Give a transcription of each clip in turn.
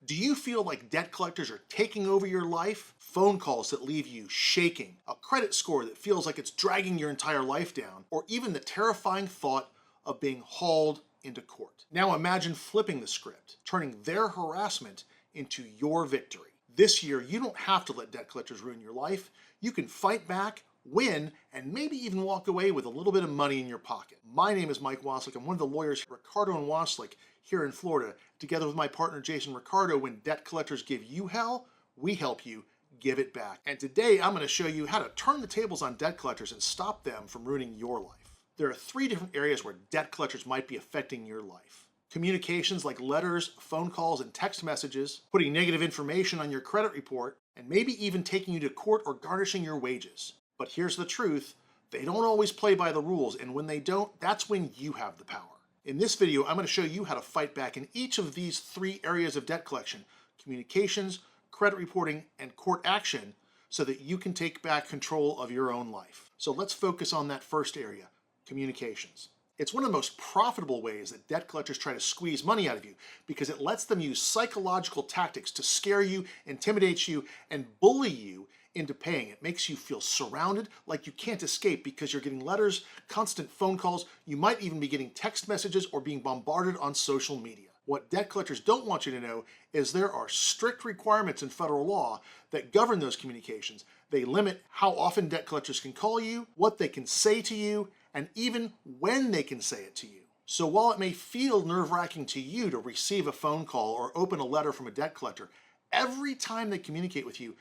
Do you feel like debt collectors are taking over your life? Phone calls that leave you shaking, a credit score that feels like it's dragging your entire life down, or even the terrifying thought of being hauled into court. Now imagine flipping the script, turning their harassment into your victory. This year, you don't have to let debt collectors ruin your life. You can fight back, win, and maybe even walk away with a little bit of money in your pocket. My name is Mike Wasylik. I'm one of the lawyers, Ricardo and Wasylik, here in Florida. Together with my partner, Jason Ricardo, when debt collectors give you hell, we help you give it back. And today, I'm going to show you how to turn the tables on debt collectors and stop them from ruining your life. There are 3 different areas where debt collectors might be affecting your life. Communications like letters, phone calls, and text messages, putting negative information on your credit report, and maybe even taking you to court or garnishing your wages. But here's the truth, they don't always play by the rules, and when they don't, that's when you have the power. In this video, I'm going to show you how to fight back in each of these 3 areas of debt collection: communications, credit reporting, and court action, so that you can take back control of your own life. So let's focus on that first area, communications. It's one of the most profitable ways that debt collectors try to squeeze money out of you because it lets them use psychological tactics to scare you, intimidate you, and bully you into paying. It makes you feel surrounded, like you can't escape because you're getting letters, constant phone calls, you might even be getting text messages or being bombarded on social media. What debt collectors don't want you to know is there are strict requirements in federal law that govern those communications. They limit how often debt collectors can call you, what they can say to you, and even when they can say it to you. So while it may feel nerve-wracking to you to receive a phone call or open a letter from a debt collector, every time they communicate with you,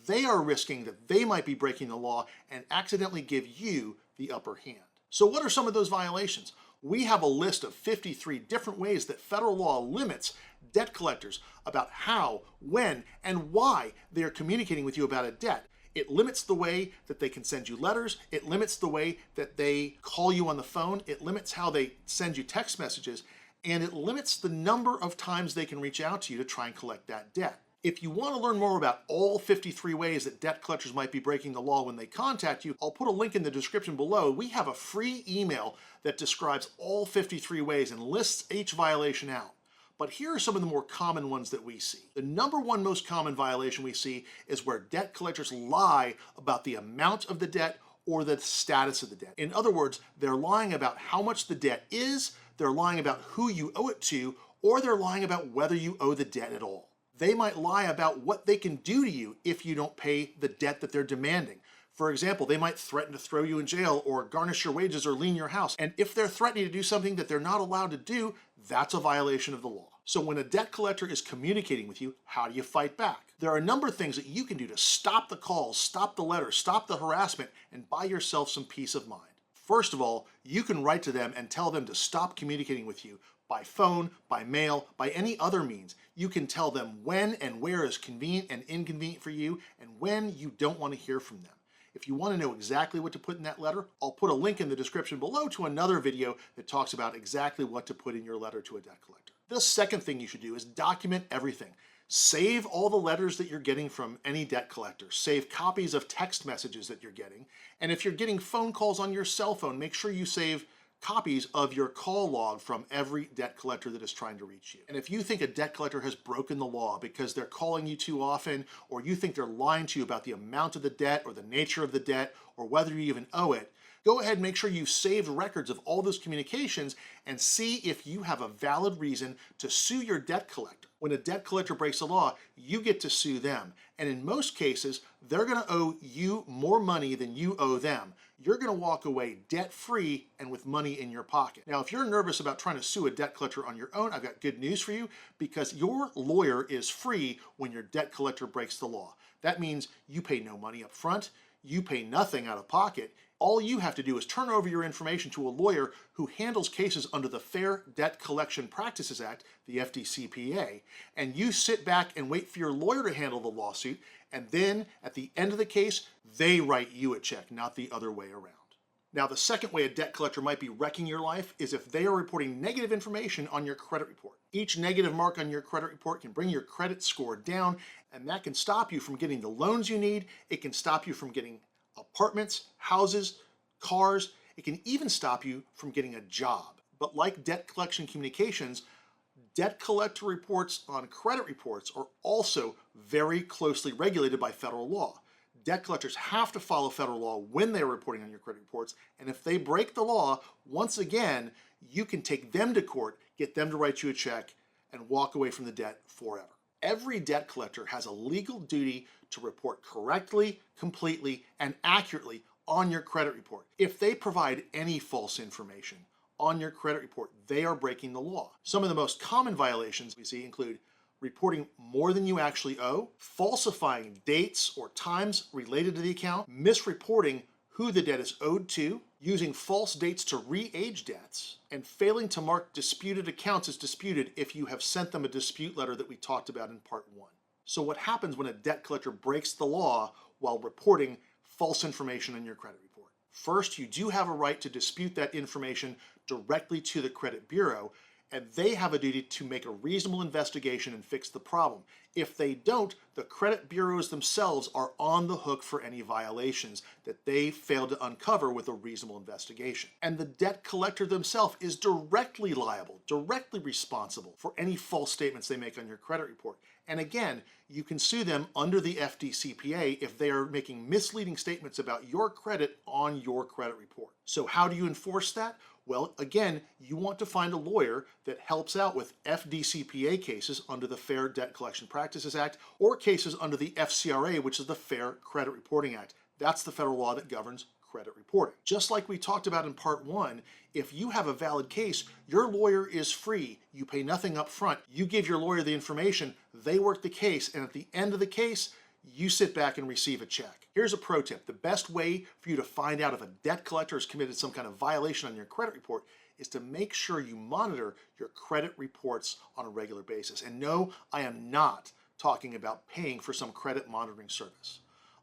they are risking that they might be breaking the law and accidentally give you the upper hand. So what are some of those violations? We have a list of 53 different ways that federal law limits debt collectors about how, when, and why they are communicating with you about a debt. It limits the way that they can send you letters. It limits the way that they call you on the phone. It limits how they send you text messages. And it limits the number of times they can reach out to you to try and collect that debt. If you want to learn more about all 53 ways that debt collectors might be breaking the law when they contact you, I'll put a link in the description below. We have a free email that describes all 53 ways and lists each violation out. But here are some of the more common ones that we see. The number 1 most common violation we see is where debt collectors lie about the amount of the debt or the status of the debt. In other words, they're lying about how much the debt is, they're lying about who you owe it to, or they're lying about whether you owe the debt at all. They might lie about what they can do to you if you don't pay the debt that they're demanding. For example, they might threaten to throw you in jail or garnish your wages or lien your house. And if they're threatening to do something that they're not allowed to do, that's a violation of the law. So when a debt collector is communicating with you, how do you fight back? There are a number of things that you can do to stop the calls, stop the letters, stop the harassment, and buy yourself some peace of mind. First of all, you can write to them and tell them to stop communicating with you by phone, by mail, by any other means. You can tell them when and where is convenient and inconvenient for you and when you don't want to hear from them. If you want to know exactly what to put in that letter, I'll put a link in the description below to another video that talks about exactly what to put in your letter to a debt collector. The second thing you should do is document everything. Save all the letters that you're getting from any debt collector. Save copies of text messages that you're getting. And if you're getting phone calls on your cell phone, make sure you save copies of your call log from every debt collector that is trying to reach you. And if you think a debt collector has broken the law because they're calling you too often, or you think they're lying to you about the amount of the debt or the nature of the debt or whether you even owe it, go ahead and make sure you've saved records of all those communications and see if you have a valid reason to sue your debt collector. When a debt collector breaks the law, you get to sue them. And in most cases, they're going to owe you more money than you owe them. You're going to walk away debt-free and with money in your pocket. Now, if you're nervous about trying to sue a debt collector on your own, I've got good news for you because your lawyer is free when your debt collector breaks the law. That means you pay no money up front, you pay nothing out of pocket. All you have to do is turn over your information to a lawyer who handles cases under the Fair Debt Collection Practices Act, the FDCPA, and you sit back and wait for your lawyer to handle the lawsuit, and then at the end of the case, they write you a check, not the other way around. Now, the second way a debt collector might be wrecking your life is if they are reporting negative information on your credit report. Each negative mark on your credit report can bring your credit score down, and that can stop you from getting the loans you need. It can stop you from getting apartments, houses, cars. It can even stop you from getting a job. But like debt collection communications, Debt collector reports on credit reports are also very closely regulated by federal law. Debt collectors have to follow federal law when they're reporting on your credit reports, and if they break the law, once again, you can take them to court, get them to write you a check, and walk away from the debt forever. Every debt collector has a legal duty to report correctly, completely, and accurately on your credit report. If they provide any false information on your credit report, they are breaking the law. Some of the most common violations we see include reporting more than you actually owe, falsifying dates or times related to the account, misreporting who the debt is owed to, using false dates to re-age debts, and failing to mark disputed accounts as disputed if you have sent them a dispute letter that we talked about in part 1. So what happens when a debt collector breaks the law while reporting false information in your credit report? First, you do have a right to dispute that information directly to the credit bureau, and they have a duty to make a reasonable investigation and fix the problem. If they don't, the credit bureaus themselves are on the hook for any violations that they failed to uncover with a reasonable investigation. And the debt collector themselves is directly liable, directly responsible for any false statements they make on your credit report. And again, you can sue them under the FDCPA if they are making misleading statements about your credit on your credit report. So how do you enforce that? Well, again, you want to find a lawyer that helps out with FDCPA cases under the Fair Debt Collection Practices Act or cases under the FCRA, which is the Fair Credit Reporting Act. That's the federal law that governs credit reporting. Just like we talked about in part 1, if you have a valid case, your lawyer is free. You pay nothing up front. You give your lawyer the information, they work the case, and at the end of the case, you sit back and receive a check. Here's a pro tip. The best way for you to find out if a debt collector has committed some kind of violation on your credit report is to make sure you monitor your credit reports on a regular basis. And no, I am not talking about paying for some credit monitoring service.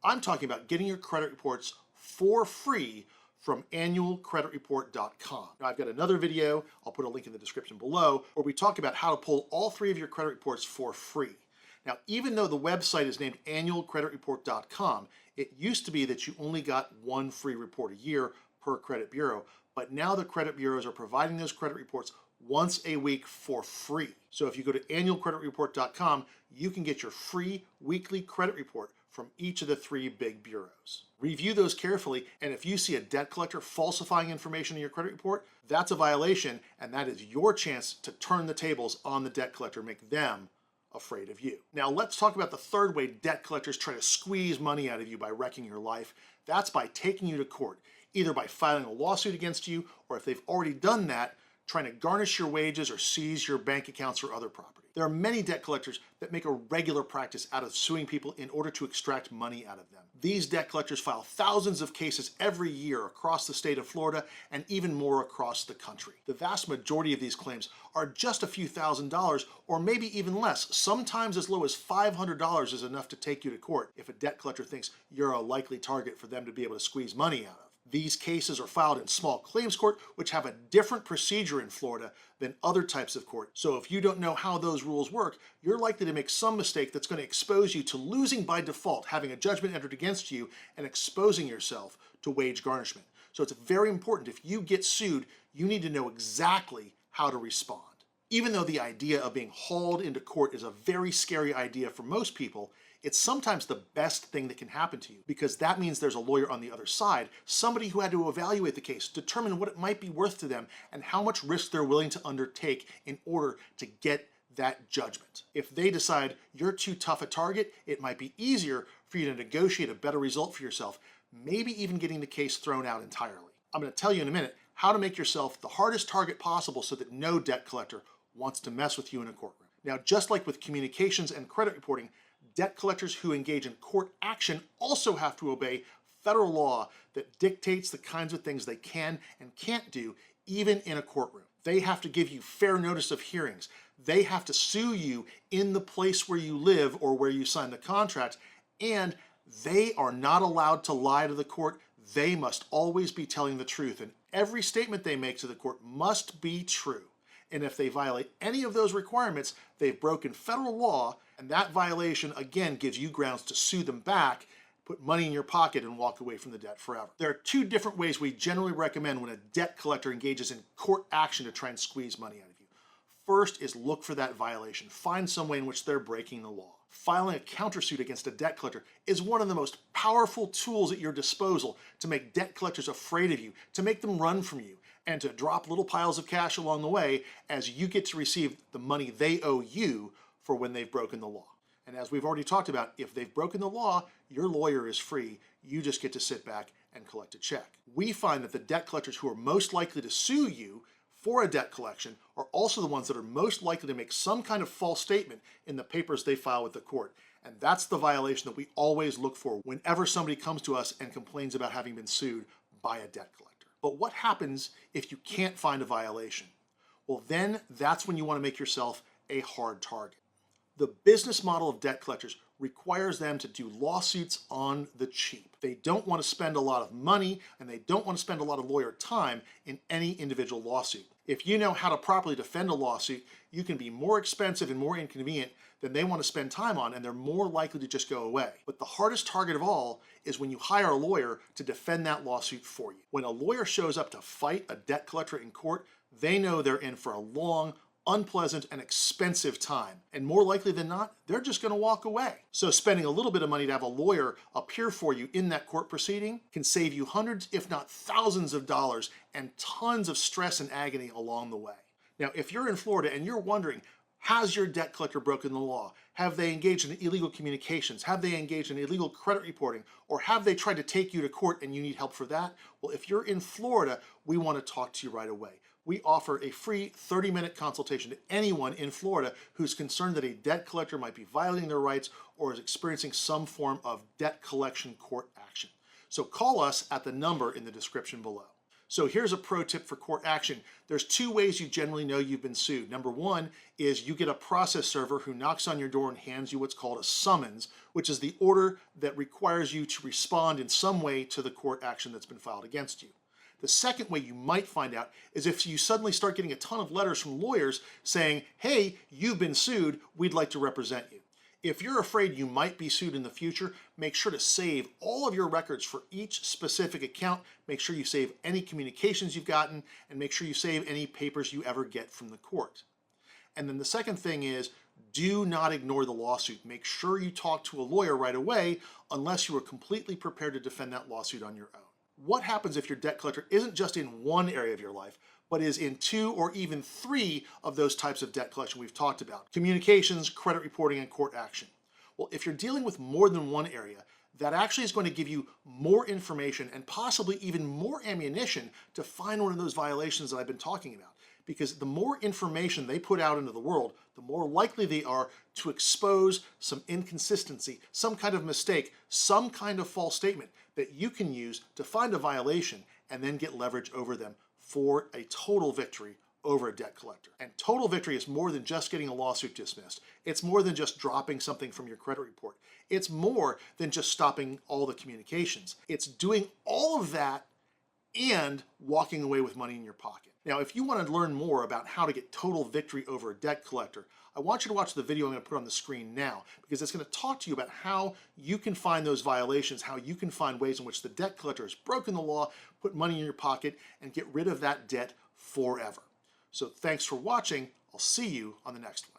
I'm talking about getting your credit reports for free from annualcreditreport.com. Now, I've got another video, I'll put a link in the description below, where we talk about how to pull all 3 of your credit reports for free. Now, even though the website is named annualcreditreport.com, it used to be that you only got 1 free report a year per credit bureau, but now the credit bureaus are providing those credit reports once a week for free. So if you go to annualcreditreport.com, you can get your free weekly credit report from each of the 3 big bureaus. Review those carefully, and if you see a debt collector falsifying information in your credit report, that's a violation, and that is your chance to turn the tables on the debt collector, make them afraid of you. Now let's talk about the third way debt collectors try to squeeze money out of you by wrecking your life. That's by taking you to court, either by filing a lawsuit against you, or if they've already done that, trying to garnish your wages or seize your bank accounts or other property. There are many debt collectors that make a regular practice out of suing people in order to extract money out of them. These debt collectors file thousands of cases every year across the state of Florida and even more across the country. The vast majority of these claims are just a few $1,000s or maybe even less. Sometimes as low as $500 is enough to take you to court if a debt collector thinks you're a likely target for them to be able to squeeze money out of. These cases are filed in small claims court, which have a different procedure in Florida than other types of court. So if you don't know how those rules work, you're likely to make some mistake that's going to expose you to losing by default, having a judgment entered against you and exposing yourself to wage garnishment. So it's very important, if you get sued, you need to know exactly how to respond. Even though the idea of being hauled into court is a very scary idea for most people, it's sometimes the best thing that can happen to you, because that means there's a lawyer on the other side, somebody who had to evaluate the case, determine what it might be worth to them, and how much risk they're willing to undertake in order to get that judgment. If they decide you're too tough a target, it might be easier for you to negotiate a better result for yourself, maybe even getting the case thrown out entirely. I'm going to tell you in a minute how to make yourself the hardest target possible so that no debt collector wants to mess with you in a courtroom. Now, just like with communications and credit reporting, debt collectors who engage in court action also have to obey federal law that dictates the kinds of things they can and can't do, even in a courtroom. They have to give you fair notice of hearings. They have to sue you in the place where you live or where you sign the contract, and they are not allowed to lie to the court. They must always be telling the truth, and every statement they make to the court must be true. And if they violate any of those requirements, they've broken federal law, and that violation, again, gives you grounds to sue them back, put money in your pocket, and walk away from the debt forever. There are 2 different ways we generally recommend when a debt collector engages in court action to try and squeeze money out of you. first is look for that violation. Find some way in which they're breaking the law. Filing a countersuit against a debt collector is one of the most powerful tools at your disposal to make debt collectors afraid of you, to make them run from you, and to drop little piles of cash along the way as you get to receive the money they owe you for when they've broken the law. And as we've already talked about, if they've broken the law, your lawyer is free. You just get to sit back and collect a check. We find that the debt collectors who are most likely to sue you for a debt collection are also the ones that are most likely to make some kind of false statement in the papers they file with the court. And that's the violation that we always look for whenever somebody comes to us and complains about having been sued by a debt collector. But what happens if you can't find a violation? Well, then that's when you want to make yourself a hard target. The business model of debt collectors requires them to do lawsuits on the cheap. They don't want to spend a lot of money and they don't want to spend a lot of lawyer time in any individual lawsuit. If you know how to properly defend a lawsuit, you can be more expensive and more inconvenient than they want to spend time on, and they're more likely to just go away. But the hardest target of all is when you hire a lawyer to defend that lawsuit for you. When a lawyer shows up to fight a debt collector in court, they know they're in for a long, unpleasant, and expensive time. And more likely than not, they're just going to walk away. So spending a little bit of money to have a lawyer appear for you in that court proceeding can save you hundreds, if not thousands of dollars and tons of stress and agony along the way. Now, if you're in Florida and you're wondering, has your debt collector broken the law? Have they engaged in illegal communications? Have they engaged in illegal credit reporting? Or have they tried to take you to court and you need help for that? Well, if you're in Florida, we want to talk to you right away. We offer a free 30-minute consultation to anyone in Florida who's concerned that a debt collector might be violating their rights or is experiencing some form of debt collection court action. So call us at the number in the description below. So here's a pro tip for court action. There's two ways you generally know you've been sued. Number one is you get a process server who knocks on your door and hands you what's called a summons, which is the order that requires you to respond in some way to the court action that's been filed against you. The second way you might find out is if you suddenly start getting a ton of letters from lawyers saying, hey, you've been sued, we'd like to represent you. If you're afraid you might be sued in the future, make sure to save all of your records for each specific account. Make sure you save any communications you've gotten and make sure you save any papers you ever get from the court. And then the second thing is, do not ignore the lawsuit. Make sure you talk to a lawyer right away unless you are completely prepared to defend that lawsuit on your own. What happens if your debt collector isn't just in one area of your life, but is in 2 or even 3 of those types of debt collection we've talked about? Communications, credit reporting, and court action. Well, if you're dealing with more than one area, that actually is going to give you more information and possibly even more ammunition to find one of those violations that I've been talking about. Because the more information they put out into the world, the more likely they are to expose some inconsistency, some kind of mistake, some kind of false statement that you can use to find a violation and then get leverage over them for a total victory over a debt collector. And total victory is more than just getting a lawsuit dismissed. It's more than just dropping something from your credit report. It's more than just stopping all the communications. It's doing all of that and walking away with money in your pocket. Now, if you want to learn more about how to get total victory over a debt collector, I want you to watch the video I'm going to put on the screen now, because it's going to talk to you about how you can find those violations, how you can find ways in which the debt collector has broken the law, put money in your pocket, and get rid of that debt forever. So thanks for watching. I'll see you on the next one.